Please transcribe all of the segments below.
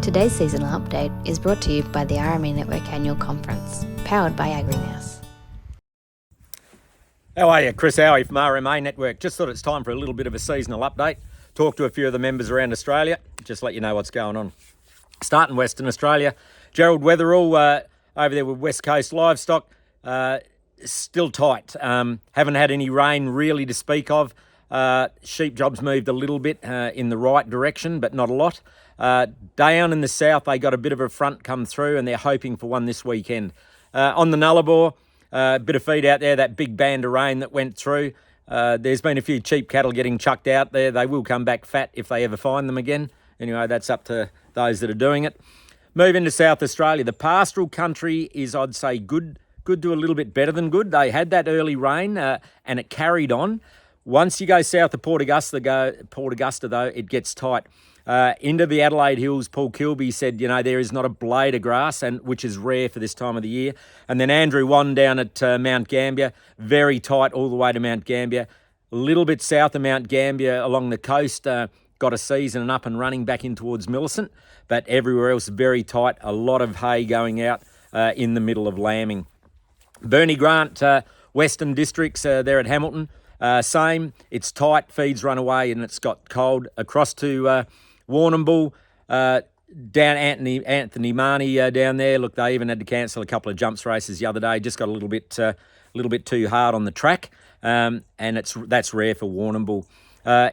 Today's seasonal update is brought to you by the RME Network Annual Conference, powered by AgriNouse. How are you? Chris Howie from RMA Network. Just thought it's time for a little bit of a seasonal update. Talk to a few of the members around Australia. Just let you know what's going on. Starting Western Australia, Gerald Weatherall over there with West Coast Livestock, still tight. Haven't had any rain really to speak of. Sheep jobs moved a little bit in the right direction, but not a lot. Down in the south, they got a bit of a front come through and they're hoping for one this weekend. On the Nullarbor, bit of feed out there, that big band of rain that went through. There's been a few cheap cattle getting chucked out there. They will come back fat if they ever find them again. Anyway, that's up to those that are doing it. Moving to South Australia, the pastoral country is, I'd say, good to a little bit better than good. They had that early rain and it carried on. Once you go south of Port Augusta, though, it gets tight. Into the Adelaide Hills, Paul Kilby said, there is not a blade of grass, and which is rare for this time of the year. And then Andrew Wan down at Mount Gambier, very tight all the way to Mount Gambier. A little bit south of Mount Gambier along the coast, got a season and up and running back in towards Millicent. But everywhere else, very tight. A lot of hay going out in the middle of lambing. Bernie Grant, Western Districts, there at Hamilton. Same, it's tight, feeds run away and it's got cold. Across to Warrnambool, down Anthony Marnie down there. Look, they even had to cancel a couple of jumps races the other day. Just got a little bit too hard on the track, and that's rare for Warrnambool.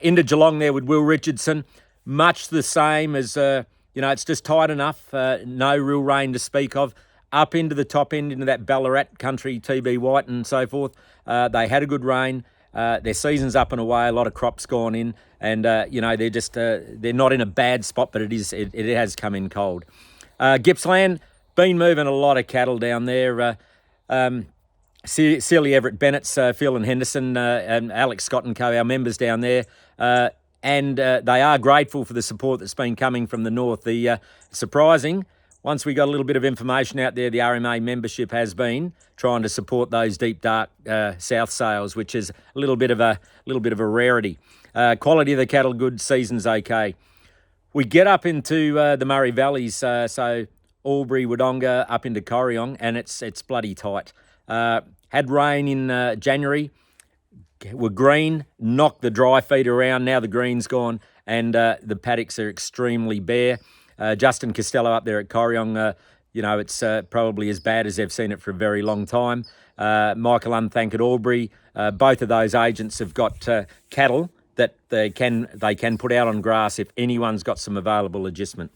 Into Geelong there with Will Richardson, much the same as it's just tight enough. No real rain to speak of. Up into the top end, into that Ballarat country, TB White and so forth. They had a good rain. Their season's up and away. A lot of crops gone in, and they're just they're not in a bad spot, but it has come in cold. Gippsland been moving a lot of cattle down there. Celia Everett Bennett's, Phil and Henderson, and Alex Scott and co, our members down there, and they are grateful for the support that's been coming from the north. The surprising. Once we got a little bit of information out there, the RMA membership has been trying to support those deep dark south sales, which is a little bit of a rarity. Quality of the cattle good, season's okay. We get up into the Murray Valleys, so Albury, Wodonga, up into Corryong, and it's bloody tight. Had rain in January, were green, knocked the dry feed around. Now the green's gone, and the paddocks are extremely bare. Justin Costello up there at Corryong, it's probably as bad as they've seen it for a very long time. Michael Unthank at Albury, both of those agents have got cattle that they can put out on grass if anyone's got some available adjustment.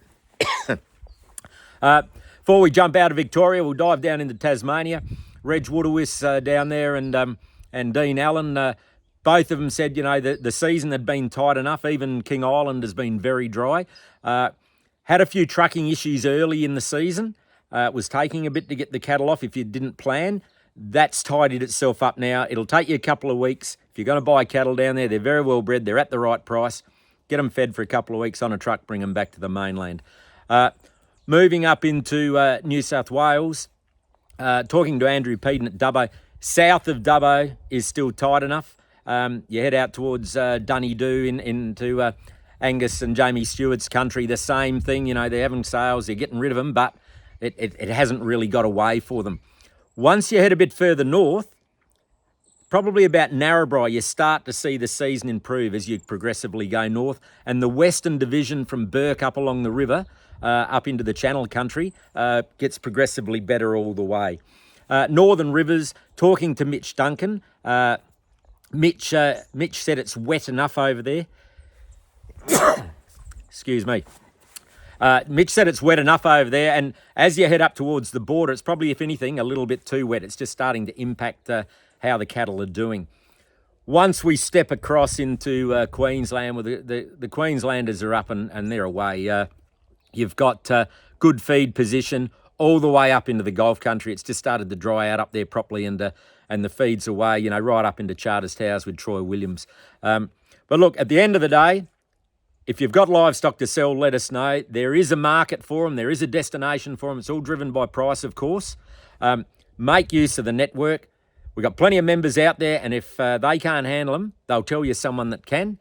Before we jump out of Victoria, we'll dive down into Tasmania. Reg Woodowis down there and Dean Allen, both of them said, the season had been tight enough. Even King Island has been very dry. Had a few trucking issues early in the season. It was taking a bit to get the cattle off if you didn't plan. That's tidied itself up now. It'll take you a couple of weeks. If you're going to buy cattle down there, they're very well bred. They're at the right price. Get them fed for a couple of weeks on a truck, bring them back to the mainland. Moving up into New South Wales, talking to Andrew Peden at Dubbo. South of Dubbo is still tight enough. You head out towards Dunedoo into Angus and Jamie Stewart's country, the same thing. They're having sales, they're getting rid of them, but it hasn't really got away for them. Once you head a bit further north, probably about Narrabri, you start to see the season improve as you progressively go north. And the Western Division from Burke up along the river, up into the Channel country, gets progressively better all the way. Northern Rivers, talking to Mitch Duncan. Mitch said it's wet enough over there. Excuse me. Mitch said it's wet enough over there, and as you head up towards the border, it's probably, if anything, a little bit too wet. It's just starting to impact how the cattle are doing. Once we step across into Queensland, where the Queenslanders are up and they're away, you've got good feed position all the way up into the Gulf country. It's just started to dry out up there properly, and the feed's away, right up into Charters Towers with Troy Williams. But look, at the end of the day, if you've got livestock to sell, let us know. There is a market for them. There is a destination for them. It's all driven by price, of course. Make use of the network. We've got plenty of members out there, and if they can't handle them, they'll tell you someone that can.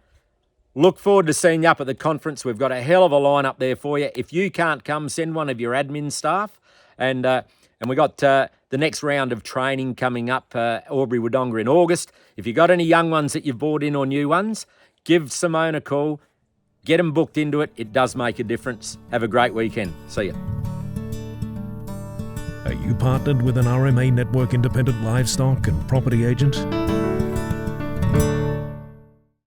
Look forward to seeing you up at the conference. We've got a hell of a lineup there for you. If you can't come, send one of your admin staff. And we got the next round of training coming up, Albury Wodonga in August. If you've got any young ones that you've brought in or new ones, give Simone a call. Get them booked into it. It does make a difference. Have a great weekend. See you. Are you partnered with an RMA Network independent livestock and property agent?